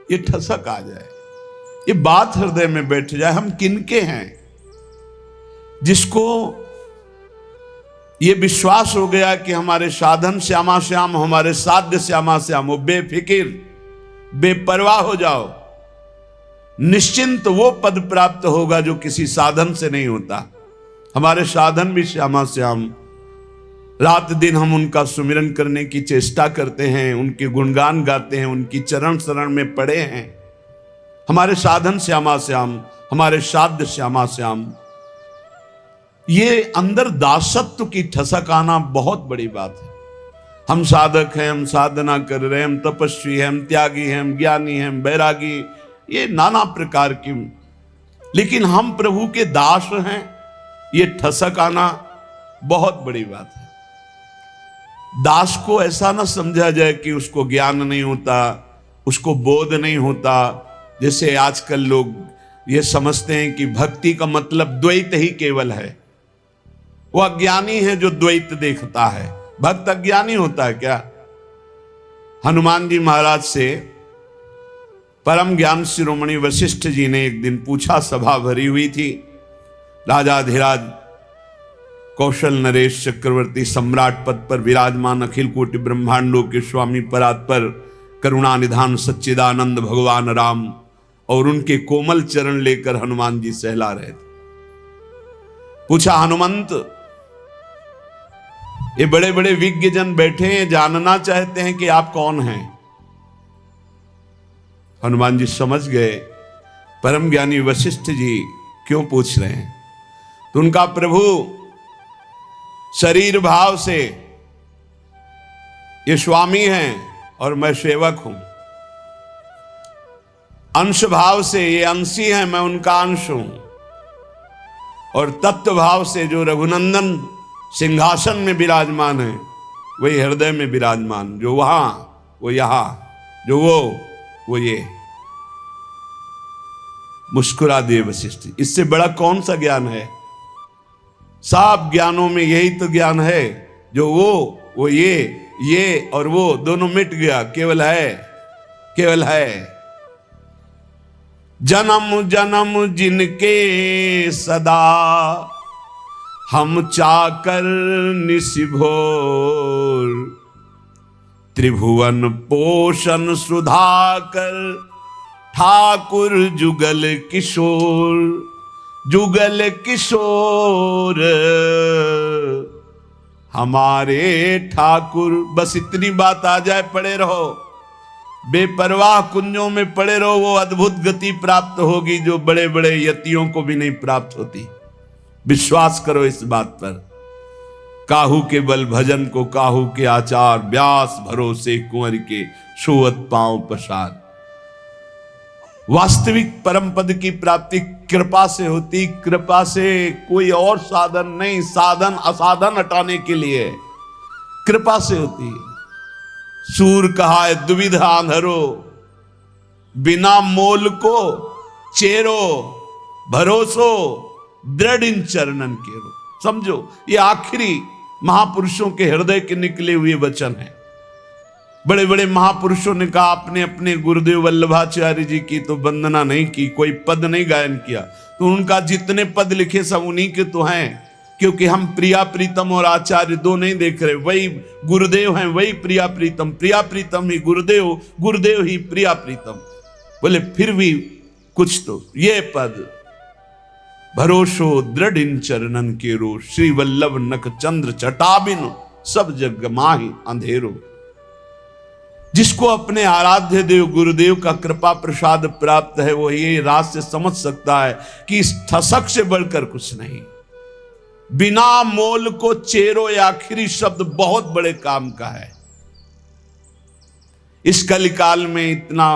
ये ठसक आ जाए, ये बात हृदय में बैठ जाए, हम किनके हैं। जिसको ये विश्वास हो गया कि हमारे साधन श्यामा श्याम, हमारे साध्य श्यामा श्याम, वो बेफिक्र बेपरवाह हो जाओ, निश्चिंत वो पद प्राप्त होगा जो किसी साधन से नहीं होता। हमारे साधन भी श्यामा श्याम, रात दिन हम उनका सुमिरन करने की चेष्टा करते हैं, उनके गुणगान गाते हैं, उनकी चरण शरण में पड़े हैं। हमारे साधन श्यामा श्याम, हमारे साध्य श्यामा श्याम। ये अंदर दासत्व की ठसक आना बहुत बड़ी बात है। हम साधक हैं, हम साधना कर रहे हैं, हम तपस्वी हैं, हम त्यागी हैं, हम ज्ञानी हैं, हम बैरागी, ये नाना प्रकार की, लेकिन हम प्रभु के दास हैं, ये ठसक आना बहुत बड़ी बात है। दास को ऐसा ना समझा जाए कि उसको ज्ञान नहीं होता, उसको बोध नहीं होता। जैसे आजकल लोग ये समझते हैं कि भक्ति का मतलब द्वैत ही केवल है। वो अज्ञानी है जो द्वैत देखता है। भक्त अज्ञानी होता है क्या? हनुमान जी महाराज से परम ज्ञान शिरोमणि वशिष्ठ जी ने एक दिन पूछा, सभा भरी हुई थी, राजाधिराज कौशल नरेश चक्रवर्ती सम्राट पद पर विराजमान, अखिल कोटि ब्रह्मांडों के स्वामी परात्पर करुणा निधान सच्चिदानंद भगवान राम, और उनके कोमल चरण लेकर हनुमान जी सहला रहे थे। पूछा, हनुमंत, ये बड़े बड़े विज्ञ जन बैठे हैं, जानना चाहते हैं कि आप कौन हैं। हनुमान जी समझ गए परम ज्ञानी वशिष्ठ जी क्यों पूछ रहे हैं। तो उनका, प्रभु शरीर भाव से ये स्वामी हैं और मैं सेवक हूं, अंश भाव से ये अंशी हैं, मैं उनका अंश हूं, और तत्व भाव से जो रघुनंदन सिंहासन में विराजमान है वही हृदय में विराजमान, जो वहां वो यहां, जो वो ये। मुस्कुरा दिए वशिष्ठ। इससे बड़ा कौन सा ज्ञान है? सब ज्ञानों में यही तो ज्ञान है, जो वो ये और वो दोनों मिट गया, केवल है। जन्म जन्म जिनके सदा हम चाकर निशिभोर, त्रिभुवन पोषण सुधाकर ठाकुर जुगल किशोर, जुगल किशोर हमारे ठाकुर। बस इतनी बात आ जाए, पड़े रहो, बेपरवाह कुंजों में पड़े रहो, वो अद्भुत गति प्राप्त होगी जो बड़े बड़े यतियों को भी नहीं प्राप्त होती। विश्वास करो इस बात पर। काहू के बल भजन को काहू के आचार, व्यास भरोसे कुंवर के सोवत पांव पसार। वास्तविक परम पद की प्राप्ति कृपा से होती, कृपा से, कोई और साधन नहीं। साधन असाधन हटाने के लिए कृपा से होती है। सूर कहा है दुविधा अंधरो, बिना मोल को चेरो, भरोसो दृढ़ इन चरणन केरो। समझो, ये आखिरी महापुरुषों के हृदय के निकले हुए वचन हैं। बड़े बड़े महापुरुषों ने कहा, अपने अपने गुरुदेव वल्लभाचार्य जी की तो वंदना नहीं की, कोई पद नहीं गायन किया, तो उनका जितने पद लिखे सब उन्हीं के तो हैं, क्योंकि हम प्रिया प्रीतम और आचार्य दो नहीं देख रहे। वही गुरुदेव हैं, वही प्रिया प्रीतम, प्रिया प्रीतम ही गुरुदेव, गुरुदेव ही प्रिया प्रीतम। बोले फिर भी कुछ तो ये पद, भरोसो दृढ़ इन चरणन केरो, श्री वल्लभ नख चंद्र चटाबिन सब जग माहि अंधेरो। जिसको अपने आराध्य देव गुरुदेव का कृपा प्रसाद प्राप्त है, वो ये रात से समझ सकता है कि इस ठसक से बढ़कर कुछ नहीं। बिना मोल को चेरो, ये आखिरी शब्द बहुत बड़े काम का है। इस कलिकाल में इतना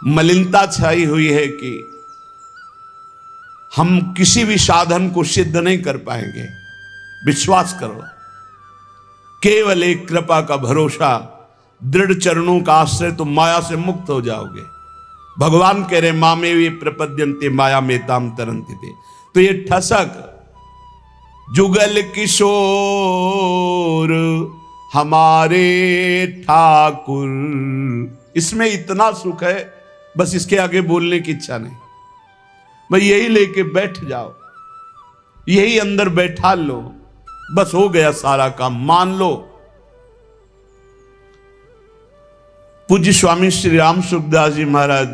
मलिनता छाई हुई है कि हम किसी भी साधन को सिद्ध नहीं कर पाएंगे। विश्वास करो, केवल एक कृपा का भरोसा, दृढ़ चरणों का आश्रय, तो माया से मुक्त हो जाओगे। भगवान कह रहे मामे वे प्रपद्यन्ते माया में ताम तरन्ति थे। तो ये ठसक, जुगल किशोर हमारे ठाकुर, इसमें इतना सुख है, बस इसके आगे बोलने की इच्छा नहीं। भाई यही लेके बैठ जाओ, यही अंदर बैठा लो, बस हो गया सारा काम, मान लो। पूज्य स्वामी श्री राम सुखदास जी महाराज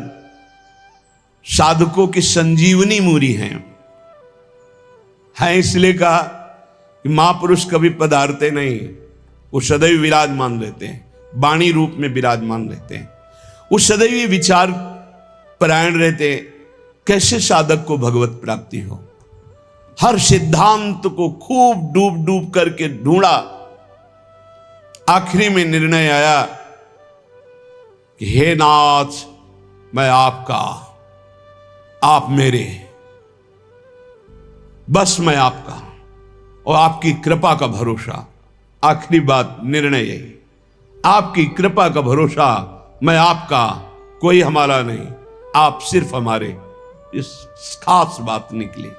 साधकों की संजीवनी मूरी हैं। इसलिए कहा कि महापुरुष कभी पधारते नहीं, वो सदैव विराजमान रहते हैं, वाणी रूप में विराजमान रहते हैं, वो सदैव विचार परायण रहते हैं। कैसे साधक को भगवत प्राप्ति हो, हर सिद्धांत को खूब डूब डूब करके ढूंढा। आखिरी में निर्णय आया कि हे नाथ, मैं आपका, आप मेरे, बस मैं आपका और आपकी कृपा का भरोसा। आखिरी बात, निर्णय यही, आपकी कृपा का भरोसा, मैं आपका, कोई हमारा नहीं, आप सिर्फ हमारे। इस खास बात निकली।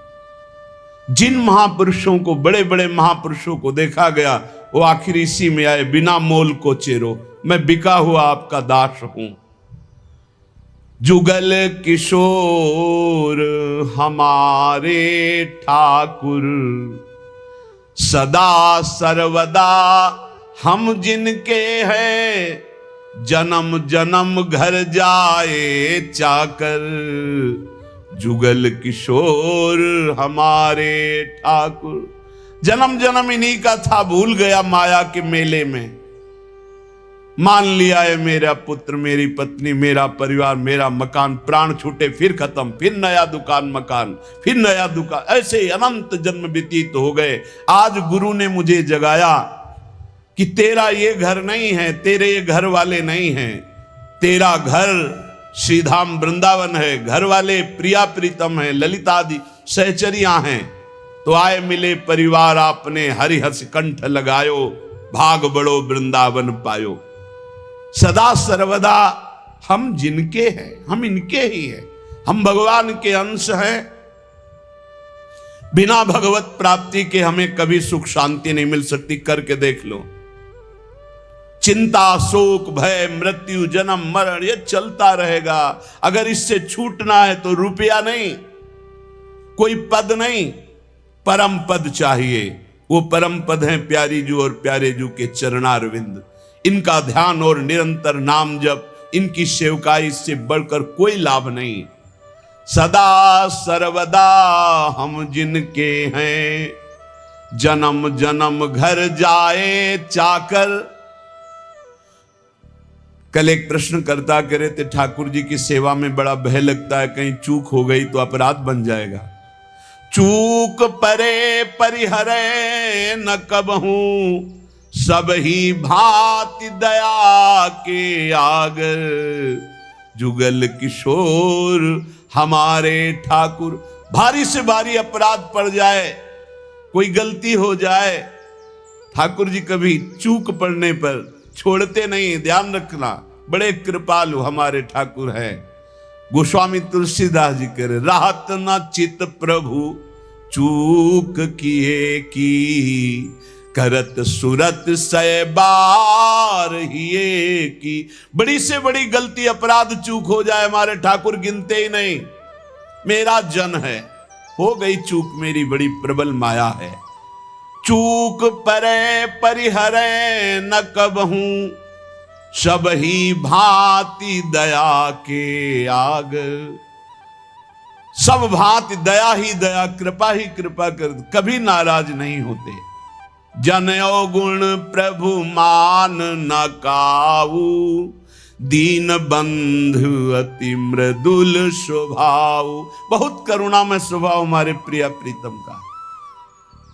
जिन महापुरुषों को, बड़े बड़े महापुरुषों को देखा गया, वो आखिर इसी में आए, बिना मोल को चेरो, मैं बिका हुआ आपका दास हूं। जुगल किशोर हमारे ठाकुर, सदा सर्वदा हम जिनके हैं, जन्म जन्म घर जाए चाकर। जुगल किशोर हमारे ठाकुर, जन्म जन्म इन्हीं का था, भूल गया माया के मेले में। मान लिया है मेरा पुत्र, मेरी पत्नी, मेरा परिवार, मेरा मकान, प्राण छूटे फिर खत्म, फिर नया दुकान मकान, फिर नया दुकान, ऐसे अनंत जन्म व्यतीत हो गए। आज गुरु ने मुझे जगाया कि तेरा ये घर नहीं है, तेरे ये घर वाले नहीं हैं, तेरा घर श्रीधाम वृंदावन है, घर वाले प्रिया प्रीतम है, ललिता आदि सहचरियां हैं। तो आए मिले परिवार आपने, हरिहस कंठ लगायो, भाग बड़ो वृंदावन पायो। सदा सर्वदा हम जिनके हैं, हम इनके ही हैं, हम भगवान के अंश हैं। बिना भगवत प्राप्ति के हमें कभी सुख शांति नहीं मिल सकती। करके देख लो, चिंता शोक भय मृत्यु जन्म मरण ये चलता रहेगा। अगर इससे छूटना है तो रुपया नहीं, कोई पद नहीं, परम पद चाहिए। वो परम पद हैं प्यारी जू और प्यारे जू के चरणारविंद। इनका ध्यान और निरंतर नाम जप, इनकी सेवकाई, इससे बढ़कर कोई लाभ नहीं। सदा सर्वदा हम जिनके हैं, जन्म जन्म घर जाए चाकर। कल एक प्रश्न करता कह रहे थे, ठाकुर जी की सेवा में बड़ा भय लगता है, कहीं चूक हो गई तो अपराध बन जाएगा। चूक परे परिहरे न कबहूं, सब ही भांति दया के आगर। जुगल किशोर हमारे ठाकुर। भारी से भारी अपराध पड़ जाए, कोई गलती हो जाए, ठाकुर जी कभी चूक पड़ने पर छोड़ते नहीं। ध्यान रखना, बड़े कृपालु हमारे ठाकुर हैं। गोस्वामी तुलसीदास जी कह रहे, राहत न चित प्रभु चूक किए की, करत सुरत सै बार हिए की। बड़ी से बड़ी गलती अपराध चूक हो जाए, हमारे ठाकुर गिनते ही नहीं। मेरा जन है, हो गई चूक, मेरी बड़ी प्रबल माया है। चूक परे परिहरे न कबहूं, सब ही भांति दया के आग। सब भांति दया ही दया, कृपा ही कृपा कर, कभी नाराज नहीं होते। जनयो गुण प्रभु मान न काऊ, दीन बंधु अति मृदुल स्वभाव। बहुत करुणा में स्वभाव हमारे प्रिया प्रीतम का।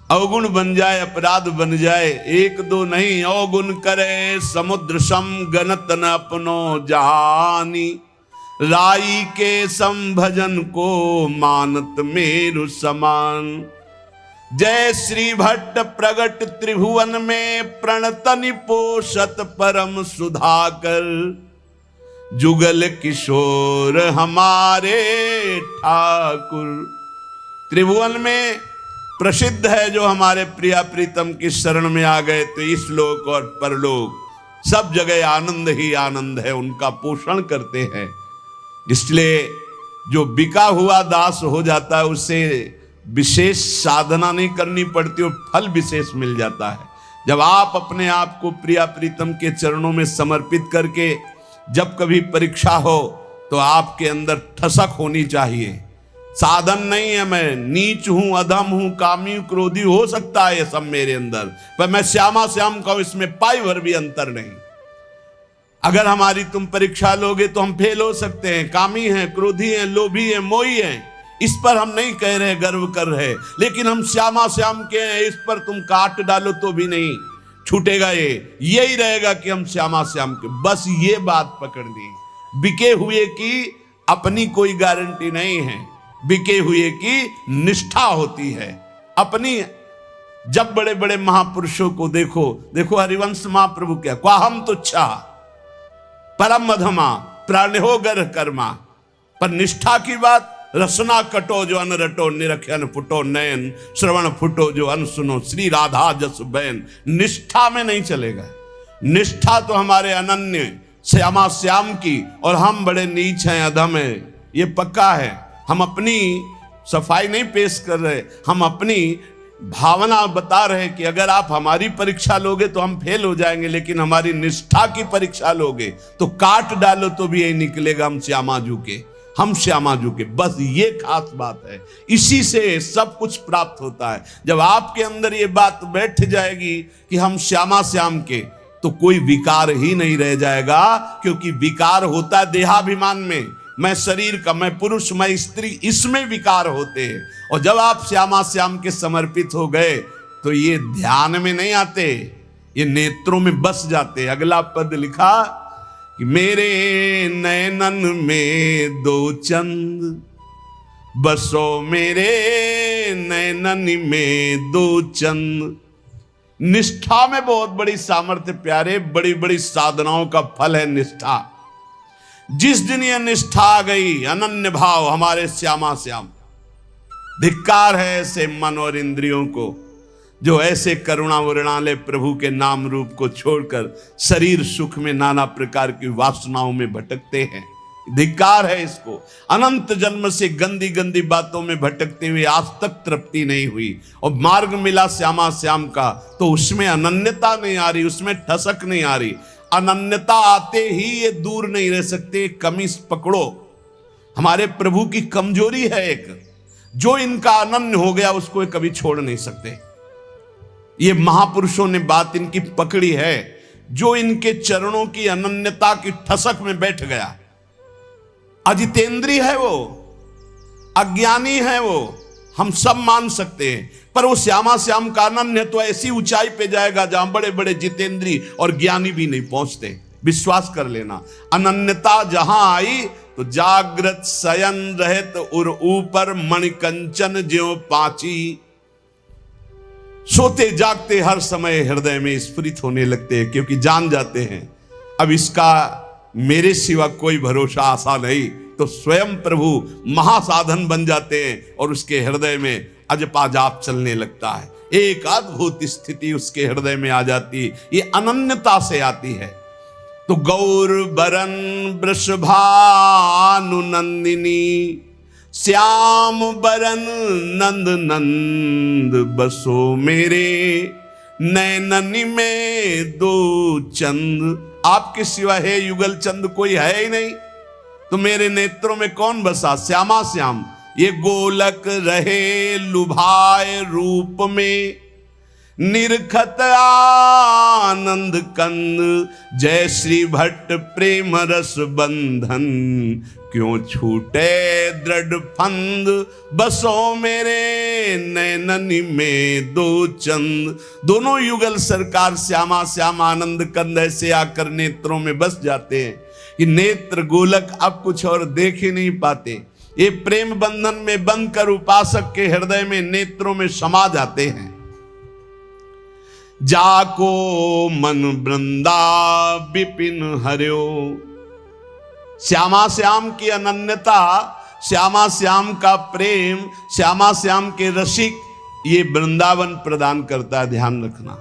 अवगुण बन जाए, अपराध बन जाए, एक दो नहीं, अवगुण करे समुद्र सम, गणत न अपनो जहानी। राई के संभजन को मानत मेरु समान। जय श्री भट्ट प्रगट त्रिभुवन में, प्रणतनि पोषत परम सुधाकर। जुगल किशोर हमारे ठाकुर। त्रिभुवन में प्रसिद्ध है जो हमारे प्रिया प्रीतम की शरण में आ गए तो इस लोक और परलोक सब जगह आनंद ही आनंद है, उनका पोषण करते हैं। इसलिए जो बिका हुआ दास हो जाता है उसे विशेष साधना नहीं करनी पड़ती और फल विशेष मिल जाता है। जब आप अपने आप को प्रिया प्रीतम के चरणों में समर्पित करके जब कभी परीक्षा हो तो आपके अंदर ठसक होनी चाहिए। साधन नहीं है, मैं नीच हूं, अधम हूं, कामी हूं, क्रोधी हो सकता है ये सब मेरे अंदर, पर मैं श्यामा श्याम का इसमें पाई भर भी अंतर नहीं। अगर हमारी तुम परीक्षा लोगे तो हम फेल हो सकते हैं, कामी हैं, क्रोधी हैं, लोभी हैं, मोही हैं, इस पर हम नहीं कह रहे, गर्व कर रहे, लेकिन हम श्यामा श्याम के हैं, इस पर तुम काट डालो तो भी नहीं छूटेगा। यही रहेगा कि हम श्यामा श्याम के, बस ये बात पकड़नी। बिके हुए की अपनी कोई गारंटी नहीं है, बिके हुए की निष्ठा होती है अपनी। जब बड़े बड़े महापुरुषों को देखो, देखो हरिवंश महाप्रभु क्या, क्वाहम तुच्छा परम मधमा प्राणहो गर कर्मा, पर निष्ठा की बात, रसना कटो जो अन रटो, निरखन फुटो नयन, श्रवण फुटो जो अन सुनो, श्री राधा जस बैन। निष्ठा में नहीं चलेगा। निष्ठा तो हमारे अनन्य श्यामा श्याम की, और हम बड़े नीच हैं, अधम हैं, ये पक्का है। हम अपनी सफाई नहीं पेश कर रहे, हम अपनी भावना बता रहे कि अगर आप हमारी परीक्षा लोगे तो हम फेल हो जाएंगे, लेकिन हमारी निष्ठा की परीक्षा लोगे तो काट डालो तो भी यही निकलेगा, हम श्यामाजू के, हम श्यामाजू के। बस ये खास बात है, इसी से सब कुछ प्राप्त होता है। जब आपके अंदर ये बात बैठ जाएगी कि हम श्यामा श्याम के, तो कोई विकार ही नहीं रह जाएगा, क्योंकि विकार होता है देहाभिमान में, मैं शरीर का, मैं पुरुष, मैं स्त्री, इसमें विकार होते हैं। और जब आप श्यामा श्याम के समर्पित हो गए तो ये ध्यान में नहीं आते, ये नेत्रों में बस जाते। अगला पद लिखा कि मेरे नयनन में दो चंद बसो, मेरे नयनन में दो चंद। निष्ठा में बहुत बड़ी सामर्थ्य प्यारे, बड़ी बड़ी साधनाओं का फल है निष्ठा। जिस दिन यह निष्ठा आ गई, अनन्य भाव हमारे श्यामा श्याम, धिक्कार है ऐसे मन और इंद्रियों को जो ऐसे करुणा वरुणालय प्रभु के नाम रूप को छोड़कर शरीर सुख में नाना प्रकार की वासनाओं में भटकते हैं। धिक्कार है इसको। अनंत जन्म से गंदी गंदी बातों में भटकते हुए आज तक तृप्ति नहीं हुई, और मार्ग मिला श्यामा श्याम का तो उसमें अनन्यता नहीं आ रही, उसमें ठसक नहीं आ रही। अनन्यता आते ही ये दूर नहीं रह सकते। कमी पकड़ो, हमारे प्रभु की कमजोरी है एक, जो इनका अनन्य हो गया उसको कभी छोड़ नहीं सकते। ये महापुरुषों ने बात इनकी पकड़ी है, जो इनके चरणों की अनन्यता की ठसक में बैठ गया। अजितेंद्रीय है वो, अज्ञानी है वो, हम सब मान सकते हैं, पर वो श्यामा श्याम का अनन्य तो ऐसी ऊंचाई पे जाएगा जहां बड़े बड़े जितेंद्री और ज्ञानी भी नहीं पहुंचते। विश्वास कर लेना, अनन्यता जहां आई तो जागृत शयन रहत उर ऊपर मणिकंचन ज्यों पाची। सोते जागते हर समय हृदय में स्फुरित होने लगते हैं, क्योंकि जान जाते हैं अब इसका मेरे सिवा कोई भरोसा आशा नहीं, तो स्वयं प्रभु महासाधन बन जाते हैं और उसके हृदय में अजपा जाप चलने लगता है। एक अद्भुत स्थिति उसके हृदय में आ जाती है, ये अनन्यता से आती है। तो गौर बरन वृषभानु नंदिनी, श्याम बरन नंद नंद बसो, मेरे नैननी में दो चंद। आपके सिवा है युगल चंद कोई है ही नहीं, तो मेरे नेत्रों में कौन बसा? श्यामा श्याम। ये गोलक रहे लुभाए रूप में, निरखत आनंद कंद, जय श्री भट्ट प्रेम रस बंधन, क्यों छूटे दृढ़ फंद, बसो मेरे नैननी में दो चंद। दोनों युगल सरकार श्यामा श्याम आनंद कंद ऐसे आकर नेत्रों में बस जाते हैं कि नेत्र गोलक अब कुछ और देख ही नहीं पाते। ये प्रेम बंधन में बंद कर उपासक के हृदय में नेत्रों में समा जाते हैं। जाको मन वृंदा विपिन हरियो, श्यामा श्याम की अनन्यता, श्यामा श्याम का प्रेम, श्यामा श्याम के रसिक, ये वृंदावन प्रदान करता है। ध्यान रखना,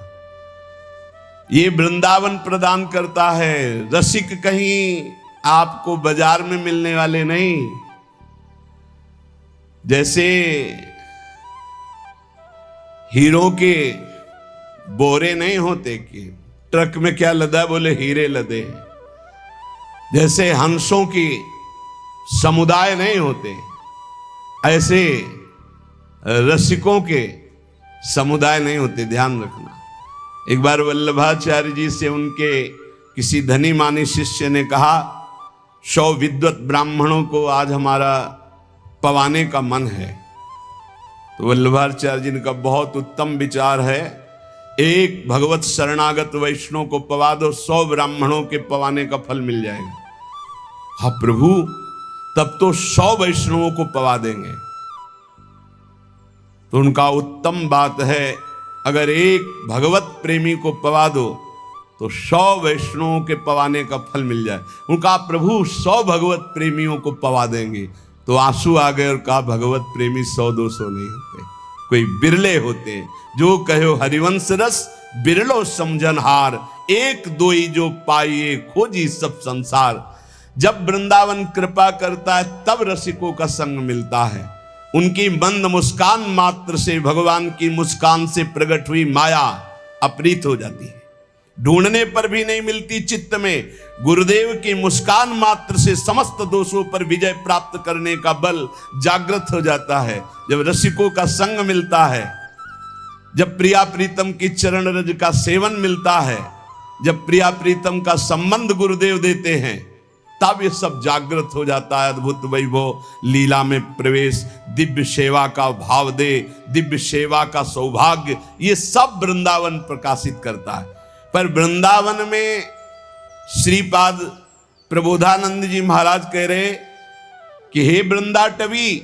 ये वृंदावन प्रदान करता है। रसिक कहीं आपको बाजार में मिलने वाले नहीं। जैसे हीरों के बोरे नहीं होते कि ट्रक में क्या लदा, बोले हीरे लदे। जैसे हंसों की समुदाय नहीं होते, ऐसे रसिकों के समुदाय नहीं होते, ध्यान रखना। एक बार वल्लभाचार्य जी से उनके किसी धनी मानी शिष्य ने कहा, 100 विद्वत ब्राह्मणों को आज हमारा पवाने का मन है। तो वल्लभाचार्य जी ने कहा, बहुत उत्तम विचार है, एक भगवत शरणागत वैष्णव को पवा दो, 100 ब्राह्मणों के पवाने का फल मिल जाएगा। हाँ प्रभु, तब तो 100 वैष्णवों को पवा देंगे। तो उनका उत्तम बात है, अगर एक भगवत प्रेमी को पवा दो तो 100 वैष्णवों के पवाने का फल मिल जाए। उनका प्रभु 100 भगवत प्रेमियों को पवा देंगे। तो आंसू आ गए और कहा, भगवत प्रेमी 100-200 नहीं होते, कोई बिरले होते। जो कहो हरिवंश रस बिरलो समझनहार, एक दोई जो पाइए खोजी सब संसार। जब वृंदावन कृपा करता है तब रसिकों का संग मिलता है। उनकी मंद मुस्कान मात्र से भगवान की मुस्कान से प्रकट हुई माया अपरीत हो जाती है, ढूंढने पर भी नहीं मिलती चित्त में। गुरुदेव की मुस्कान मात्र से समस्त दोषों पर विजय प्राप्त करने का बल जागृत हो जाता है। जब रसिकों का संग मिलता है, जब प्रिया प्रीतम की चरण रज का सेवन मिलता है, जब प्रिया प्रीतम का संबंध गुरुदेव देते हैं, तब ये सब जागृत हो जाता है। अद्भुत वैभव लीला में प्रवेश, दिव्य सेवा का भाव दे, दिव्य सेवा का सौभाग्य, ये सब वृंदावन प्रकाशित करता है। पर वृंदावन में श्रीपाद प्रबोधानंद जी महाराज कह रहे कि हे वृंदाटवी,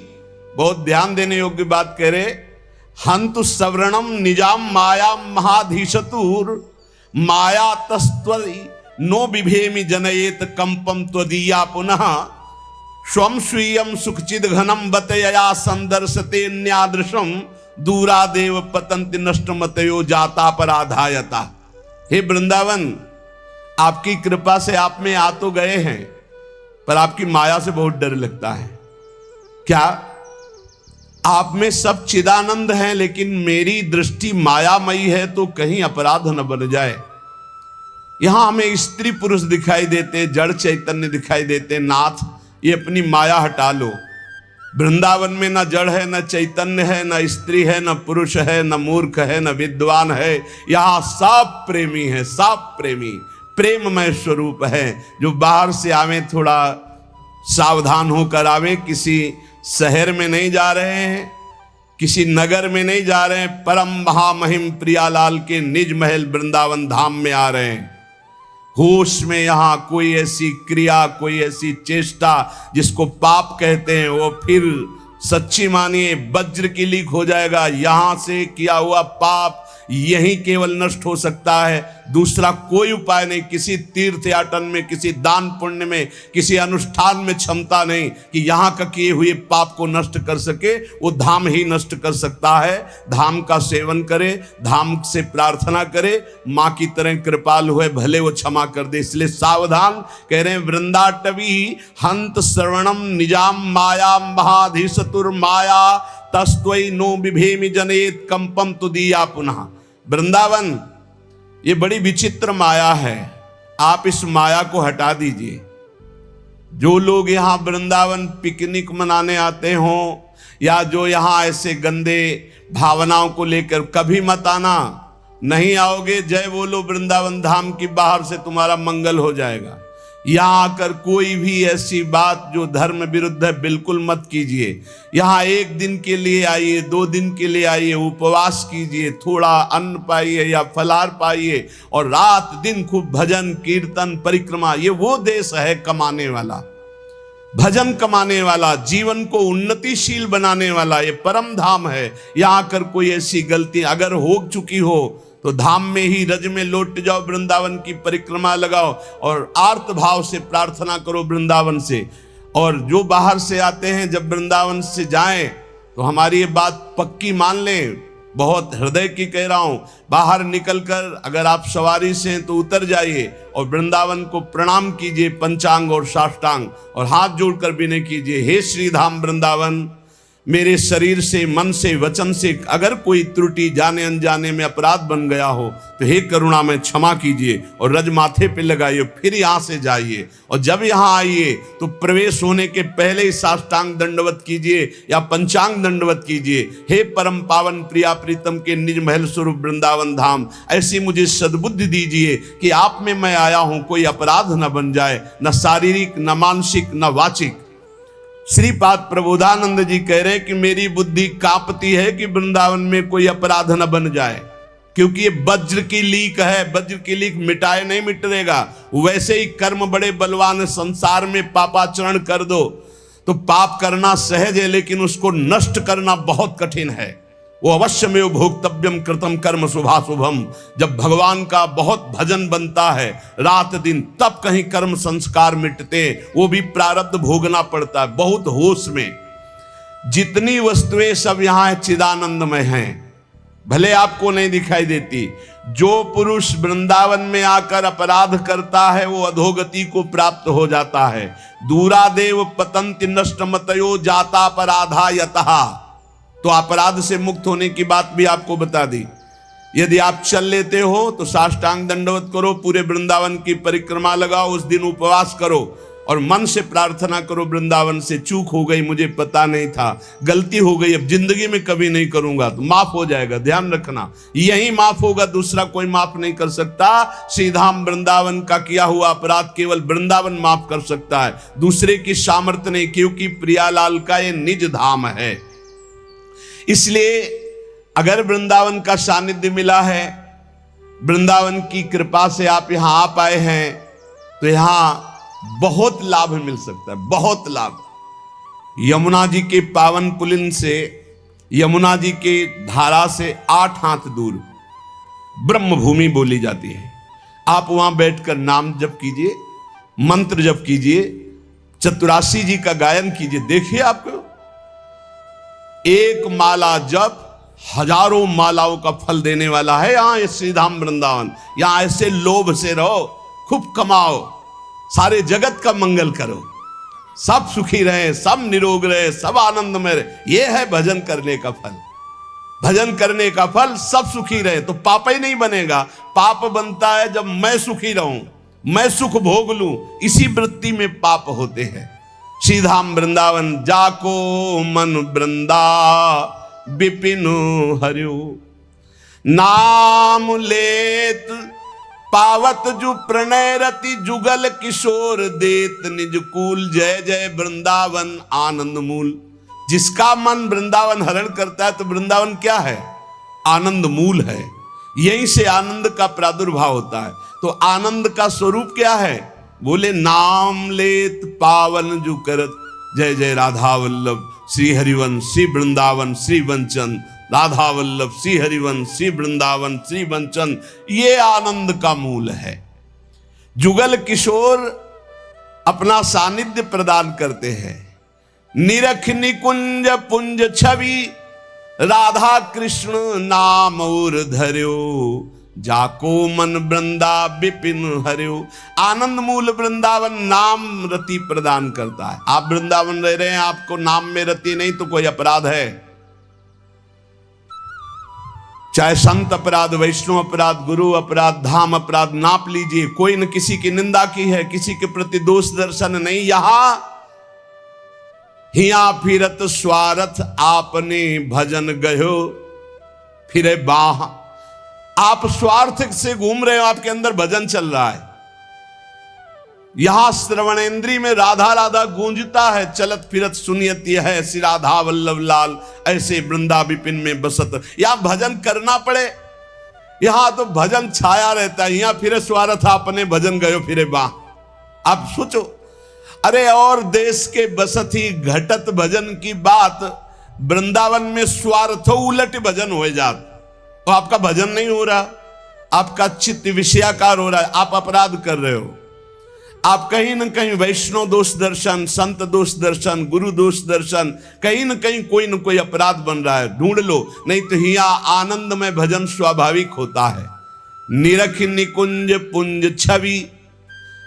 बहुत ध्यान देने योग्य बात कह रहे, हंतु सवर्णम निजाम माया महाधीशतुर माया तस्त्वरी नो बिभेमि जनयेत कंपम त्वदीया पुनः स्वम स्वीयम सुखचिद घनम बतया संदर्शते न्यादृशम दूरादेव पतंति नष्टमतयो जाता पराधायता। हे वृंदावन, आपकी कृपा से आप में आ तो गए हैं, पर आपकी माया से बहुत डर लगता है। क्या आप में सब चिदानंद हैं, लेकिन मेरी दृष्टि मायामयी है, तो कहीं अपराध न बन जाए। यहां हमें स्त्री पुरुष दिखाई देते, जड़ चैतन्य दिखाई देते। नाथ, ये अपनी माया हटा लो। वृंदावन में न जड़ है, न चैतन्य है, न स्त्री है, न पुरुष है, न मूर्ख है, न विद्वान है। यहां सब प्रेमी है, सब प्रेमी प्रेममय स्वरूप है। जो बाहर से आवे थोड़ा सावधान होकर आवे। किसी शहर में नहीं जा रहे हैं, किसी नगर में नहीं जा रहे हैं, परम महामहिम प्रियालाल के निज महल वृंदावन धाम में आ रहे हैं। होश में यहां कोई ऐसी क्रिया, कोई ऐसी चेष्टा जिसको पाप कहते हैं, वो फिर सच्ची मानिए वज्र की लीक हो जाएगा। यहां से किया हुआ पाप यही केवल नष्ट हो सकता है, दूसरा कोई उपाय नहीं। किसी तीर्थ याटन में, किसी दान पुण्य में, किसी अनुष्ठान में क्षमता नहीं कि यहाँ का किए हुए पाप को नष्ट कर सके। वो धाम ही नष्ट कर सकता है। धाम का सेवन करे, धाम से प्रार्थना करे, माँ की तरह कृपाल हुए, भले वो क्षमा कर दे। इसलिए सावधान कह रहे हैं, वृंदाटवी हंत श्रवणम निजाम माया महाधीशतुर माया तस्त्वई नो बिभेमि जनेत कंपम तुदीया पुनः। वृंदावन ये बड़ी विचित्र माया है, आप इस माया को हटा दीजिए। जो लोग यहाँ वृंदावन पिकनिक मनाने आते हों, या जो यहाँ ऐसे गंदे भावनाओं को लेकर, कभी मत आना। नहीं आओगे, जय बोलो वृंदावन धाम की, बाहर से तुम्हारा मंगल हो जाएगा। यहाँ आकर कोई भी ऐसी बात जो धर्म विरुद्ध है बिल्कुल मत कीजिए। यहाँ 1 दिन के लिए आइए, 2 दिन के लिए आइए, उपवास कीजिए, थोड़ा अन्न पाइए या फलाहार पाइए, और रात दिन खूब भजन कीर्तन परिक्रमा। ये वो देश है कमाने वाला, भजन कमाने वाला, जीवन को उन्नतिशील बनाने वाला। ये परम धाम है। यहाँ आकर कोई ऐसी गलती अगर हो चुकी हो तो धाम में ही रज में लौट जाओ, वृंदावन की परिक्रमा लगाओ और आर्त भाव से प्रार्थना करो वृंदावन से। और जो बाहर से आते हैं, जब वृंदावन से जाएं तो हमारी ये बात पक्की मान लें, बहुत हृदय की कह रहा हूं, बाहर निकलकर अगर आप सवारी से हैं तो उतर जाइए और वृंदावन को प्रणाम कीजिए, पंचांग और साष्टांग, और हाथ जोड़कर विनय कीजिए, हे श्रीधाम वृंदावन, मेरे शरीर से, मन से, वचन से अगर कोई त्रुटि जाने अनजाने में अपराध बन गया हो तो हे करुणा में क्षमा कीजिए, और रज माथे पे लगाइए, फिर यहाँ से जाइए, और जब यहाँ आइए तो प्रवेश होने के पहले ही साष्टांग दंडवत कीजिए या पंचांग दंडवत कीजिए। हे परम पावन प्रिया प्रीतम के निज महल स्वरूप वृंदावन धाम, ऐसी मुझे सद्बुद्धि दीजिए कि आप में मैं आया हूं कोई अपराध न बन जाए, न शारीरिक, न मानसिक, न वाचिक। श्रीपाद प्रबोधानंद जी कह रहे हैं कि मेरी बुद्धि कांपती है कि वृंदावन में कोई अपराध न बन जाए, क्योंकि ये वज्र की लीक है, वज्र की लीक मिटाए नहीं मिटेगा। वैसे ही कर्म बड़े बलवान है, संसार में पापाचरण कर दो तो पाप करना सहज है, लेकिन उसको नष्ट करना बहुत कठिन है। वो अवश्य में भोक्तव्यम कृतम कर्म शुभाशुभम, जब भगवान का बहुत भजन बनता है रात दिन, तब कहीं कर्म संस्कार मिटते, वो भी प्रारब्ध भोगना पड़ता है। बहुत होश में, जितनी वस्तुएं सब यहां है चिदानंदमय हैं, भले आपको नहीं दिखाई देती। जो पुरुष वृंदावन में आकर अपराध करता है वो अधोगति को प्राप्त हो जाता है। दूरादेव पतंति नष्ट मतयो जाता अपराधा यतः, तो अपराध से मुक्त होने की बात भी आपको बता दी। यदि आप चल लेते हो तो साष्टांग दंडवत करो, पूरे वृंदावन की परिक्रमा लगाओ, उस दिन उपवास करो और मन से प्रार्थना करो, वृंदावन से चूक हो गई, मुझे पता नहीं था, गलती हो गई, अब जिंदगी में कभी नहीं करूंगा, तो माफ हो जाएगा। ध्यान रखना, यही माफ होगा, दूसरा कोई माफ नहीं कर सकता। श्रीधाम वृंदावन का किया हुआ अपराध केवल वृंदावन माफ कर सकता है, दूसरे की सामर्थ्य नहीं, क्योंकि प्रियालाल का ये निज धाम है। इसलिए अगर वृंदावन का सानिध्य मिला है, वृंदावन की कृपा से आप यहां आ पाए हैं, तो यहां बहुत लाभ मिल सकता है, बहुत लाभ। यमुना जी के पावन पुलिन से, यमुना जी के धारा से 8 हाथ दूर ब्रह्म भूमि बोली जाती है। आप वहां बैठकर नाम जप कीजिए, मंत्र जप कीजिए, चतुरासी जी का गायन कीजिए। देखिए आपको एक माला जप हजारों मालाओं का फल देने वाला है यहां श्रीधाम वृंदावन। यहां ऐसे लोभ से रहो, खूब कमाओ, सारे जगत का मंगल करो, सब सुखी रहे, सब निरोग रहे, सब आनंद में रहे। यह है भजन करने का फल। भजन करने का फल सब सुखी रहे तो पाप ही नहीं बनेगा। पाप बनता है जब मैं सुखी रहूं, मैं सुख भोग लूं, इसी वृत्ति में पाप होते हैं। श्रीधाम वृंदावन जाको मन वृंदा विपिन हरियो, नाम लेत पावत जु प्रणय रति, जुगल किशोर देत निज कूल, जय जय वृंदावन आनंद मूल। जिसका मन वृंदावन हरण करता है तो वृंदावन क्या है? आनंद मूल है। यहीं से आनंद का प्रादुर्भाव होता है। तो आनंद का स्वरूप क्या है? बोले नाम लेत पावन जु करत, जय जय राधा वल्लभ श्री हरिवंश श्री वृंदावन श्री वंचन, राधा वल्लभ श्री हरिवंश श्री वृंदावन श्री वंचन, ये आनंद का मूल है। जुगल किशोर अपना सानिध्य प्रदान करते हैं। निरख निकुंज पुंज छवि, राधा कृष्ण नाम और धर्यो, जाको मन वृंदा विपिन हरियो। आनंद मूल वृंदावन नाम रति प्रदान करता है। आप वृंदावन रह रहे हैं, आपको नाम में रति नहीं तो कोई अपराध है। चाहे संत अपराध, वैष्णव अपराध, गुरु अपराध, धाम अपराध नाप लीजिए, कोई न किसी की निंदा की है, किसी के प्रति दोष दर्शन नहीं। यहां हिया फिरत स्वार्थ आपने भजन गयो फिरे बाह। आप स्वार्थ से घूम रहे हो, आपके अंदर भजन चल रहा है। यहां श्रवणेंद्री में राधा राधा गूंजता है, चलत फिरत सुनियत यह है श्री राधा वल्लभ लाल, ऐसे वृंदा विपिन में बसत। यहां भजन करना पड़े, यहां तो भजन छाया रहता है। यहां फिरे स्वार्थ आपने भजन गयो फिरे बाह। आप सोचो, अरे और देश के बसती घटत भजन की बात, वृंदावन में स्वार्थ उलट भजन हो जात, तो आपका भजन नहीं हो रहा, आपका चित्त विषयाकार हो रहा है, आप अपराध कर रहे हो। आप कहीं न कहीं वैष्णव दोष दर्शन, संत दोष दर्शन, गुरु दोष दर्शन, कहीं न कहीं कोई न कोई अपराध बन रहा है, ढूंढ लो, नहीं तो हिया आनंद में भजन स्वाभाविक होता है। निरख निकुंज पुंज छवि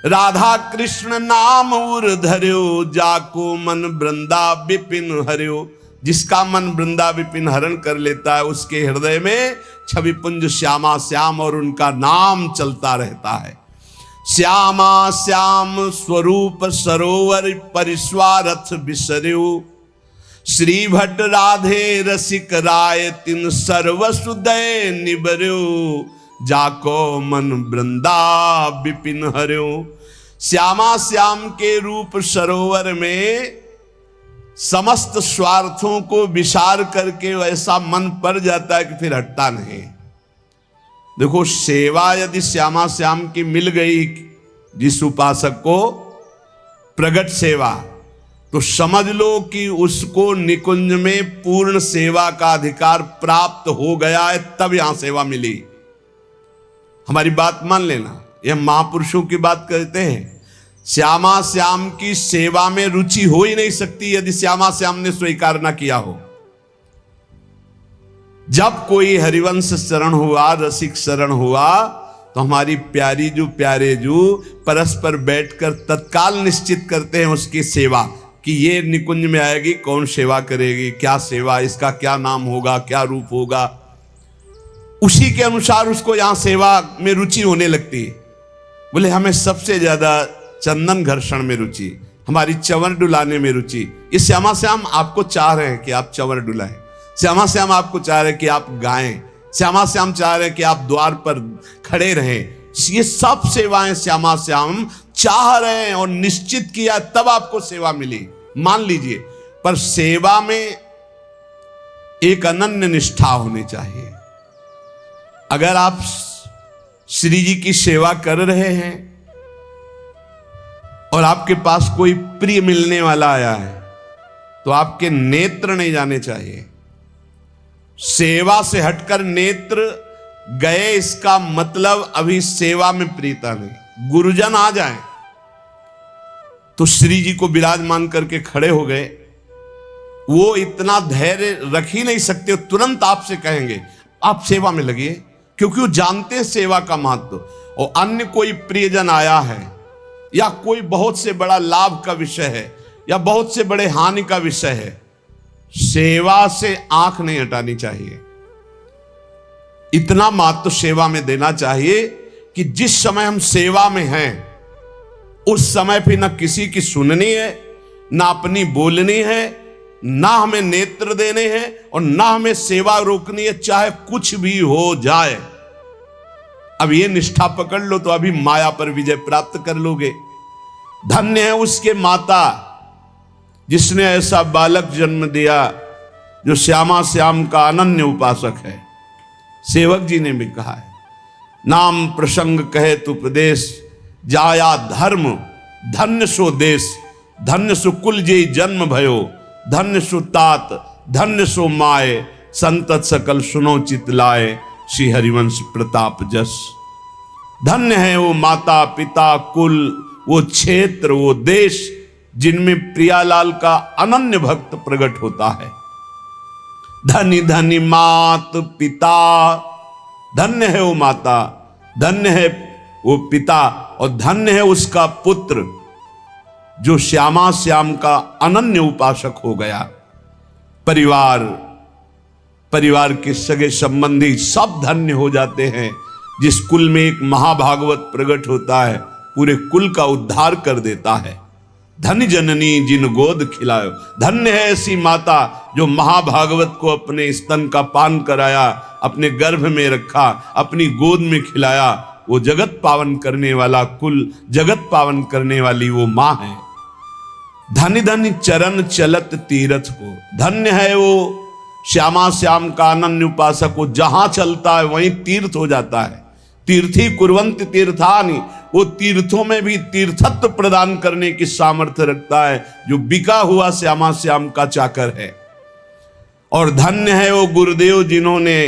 राधा कृष्ण नाम उर धर्यो, जाको मन वृंदा विपिन हर्यो। जिसका मन वृंदा विपिन हरण कर लेता है, उसके हृदय में छवि पुंज श्यामा श्याम और उनका नाम चलता रहता है। श्यामा श्याम स्वरूप सरोवर परिस्वारथ बिसर्यो, श्री भट्ट राधे रसिक राय तिन सर्वसुदय निबर्यो, जाको मन वृंदा विपिन हर्यो। श्यामा श्याम के रूप सरोवर में समस्त स्वार्थों को विसार करके ऐसा मन पड़ जाता है कि फिर हटता नहीं। देखो, सेवा यदि श्यामा श्याम की मिल गई जिस उपासक को, प्रगट सेवा, तो समझ लो कि उसको निकुंज में पूर्ण सेवा का अधिकार प्राप्त हो गया है, तब यहां सेवा मिली। हमारी बात मान लेना, यह महापुरुषों की बात कहते हैं। श्यामा श्याम की सेवा में रुचि हो ही नहीं सकती यदि श्यामा श्याम ने स्वीकार ना किया हो। जब कोई हरिवंश शरण हुआ, रसिक शरण हुआ, तो हमारी प्यारी जो प्यारे जो परस्पर बैठकर तत्काल निश्चित करते हैं उसकी सेवा, कि ये निकुंज में आएगी, कौन सेवा करेगी, क्या सेवा, इसका क्या नाम होगा, क्या रूप होगा। उसी के अनुसार उसको यहां सेवा में रुचि होने लगती है। बोले हमें सबसे ज्यादा चंदन घर्षण में रुचि, हमारी चंवर डुलाने में रुचि। ये श्यामा श्याम आपको चाह रहे हैं कि आप चंवर डुलाएं, श्यामा श्याम आपको चाह रहे हैं कि आप गाएं, श्यामा श्याम चाह रहे हैं कि आप द्वार पर खड़े रहें। ये सब सेवाएं श्यामा श्याम चाह रहे हैं और निश्चित किया तब आपको सेवा मिली, मान लीजिए। पर सेवा में एक अनन्य निष्ठा होनी चाहिए। अगर आप श्री जी की सेवा कर रहे हैं और आपके पास कोई प्रिय मिलने वाला आया है, तो आपके नेत्र नहीं जाने चाहिए। सेवा से हटकर नेत्र गए, इसका मतलब अभी सेवा में प्रीता नहीं। गुरुजन आ जाए तो श्री जी को विराजमान करके खड़े हो गए, वो इतना धैर्य रख ही नहीं सकते, तुरंत आपसे कहेंगे आप सेवा में लगिए, क्योंकि वो जानते हैं सेवा का महत्व। और अन्य कोई प्रियजन आया है या कोई बहुत से बड़ा लाभ का विषय है या बहुत से बड़े हानि का विषय है, सेवा से आंख नहीं हटानी चाहिए। इतना महत्व सेवा में देना चाहिए कि जिस समय हम सेवा में हैं उस समय फिर ना किसी की सुननी है, ना अपनी बोलनी है, ना हमें नेत्र देने हैं और ना हमें सेवा रोकनी है, चाहे कुछ भी हो जाए। अब ये निष्ठा पकड़ लो तो अभी माया पर विजय प्राप्त कर लोगे। धन्य है उसके माता जिसने ऐसा बालक जन्म दिया जो श्यामा श्याम का अनन्य उपासक है। सेवक जी ने भी कहा है, नाम प्रसंग कहे तु प्रदेश, जाया धर्म धन्य सो देश, धन्य सो कुल जे जन्म भयो, धन्य सो तात धन्य सो माए, संतत सकल सुनो चित लाए, श्री हरिवंश प्रताप जस। धन्य है वो माता पिता कुल, वो क्षेत्र, वो देश जिनमें प्रियालाल का अनन्य भक्त प्रकट होता है। धनी धनी मात पिता, धन्य है वो माता, धन्य है वो पिता और धन्य है उसका पुत्र जो श्यामा श्याम का अनन्य उपासक हो गया। परिवार के सगे संबंधी सब धन्य हो जाते हैं। जिस कुल में एक महाभागवत प्रकट होता है, पूरे कुल का उद्धार कर देता है। धन्य जननी जिन गोद खिलायो, धन्य है ऐसी माता जो महाभागवत को अपने स्तन का पान कराया, अपने गर्भ में रखा, अपनी गोद में खिलाया। वो जगत पावन करने वाला कुल, जगत पावन करने वाली वो मां है। धन्य धन्य चरण चलत तीर्थ को, धन्य है वो श्यामा श्याम का अनन्य उपासक को, जहां चलता है वहीं तीर्थ हो जाता है। तीर्थी कुर्वन्ति तीर्थानि, वो तीर्थों में भी तीर्थत्व प्रदान करने की सामर्थ्य रखता है जो बिका हुआ श्यामा श्याम का चाकर है। और धन्य है वो गुरुदेव जिन्होंने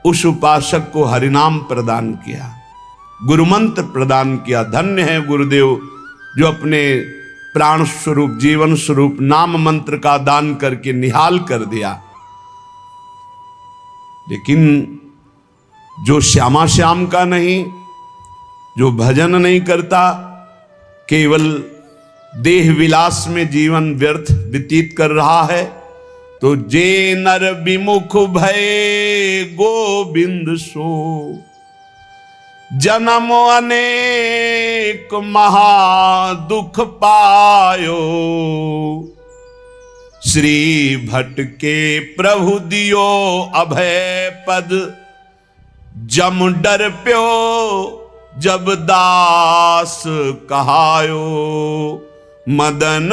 उस उपासक को हरिनाम प्रदान किया, गुरुमंत्र प्रदान किया। धन्य है गुरुदेव जो अपने प्राण स्वरूप जीवन स्वरूप नाम मंत्र का दान करके निहाल कर दिया। लेकिन जो श्यामा श्याम का नहीं, जो भजन नहीं करता, केवल देह विलास में जीवन व्यर्थ व्यतीत कर रहा है, तो जे नर विमुख भय गोविंद सो, जन्म अनेक महा दुख पायो, श्री भट्ट के प्रभु दियो अभय पद, जम डर प्यो जब दास कहायो, मदन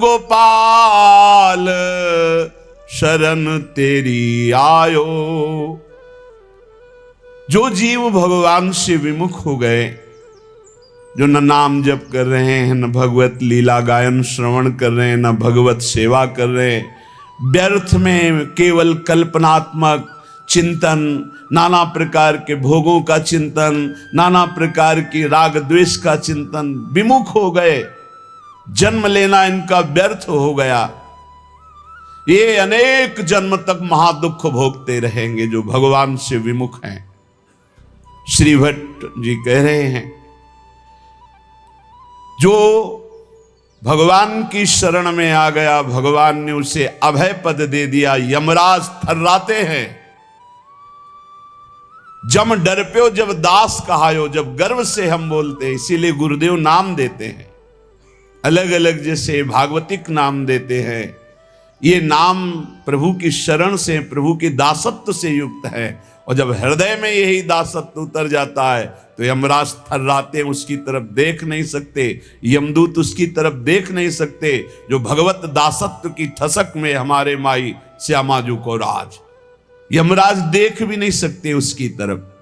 गोपाल शरण तेरी आयो। जो जीव भगवान से विमुख हो गए, जो न नाम जप कर रहे हैं, न भगवत लीला गायन श्रवण कर रहे हैं, न भगवत सेवा कर रहे हैं, व्यर्थ में केवल कल्पनात्मक चिंतन, नाना प्रकार के भोगों का चिंतन, नाना प्रकार की राग द्वेष का चिंतन, विमुख हो गए, जन्म लेना इनका व्यर्थ हो गया। ये अनेक जन्म तक महादुख भोगते रहेंगे जो भगवान से विमुख हैं। श्री भट्ट जी कह रहे हैं, जो भगवान की शरण में आ गया, भगवान ने उसे अभय पद दे दिया, यमराज थर्राते हैं। जम डर प्यो जब दास कहायो, जब गर्व से हम बोलते हैं, इसीलिए गुरुदेव नाम देते हैं अलग अलग, जैसे भागवतिक नाम देते हैं। ये नाम प्रभु की शरण से, प्रभु की दासत्व से युक्त है, और जब हृदय में यही दासत्व उतर जाता है तो यमराज थर्राते, उसकी तरफ देख नहीं सकते, यमदूत उसकी तरफ देख नहीं सकते, जो भगवत दासत्व की ठसक में हमारे माई श्यामा जी को राज, यमराज देख भी नहीं सकते उसकी तरफ।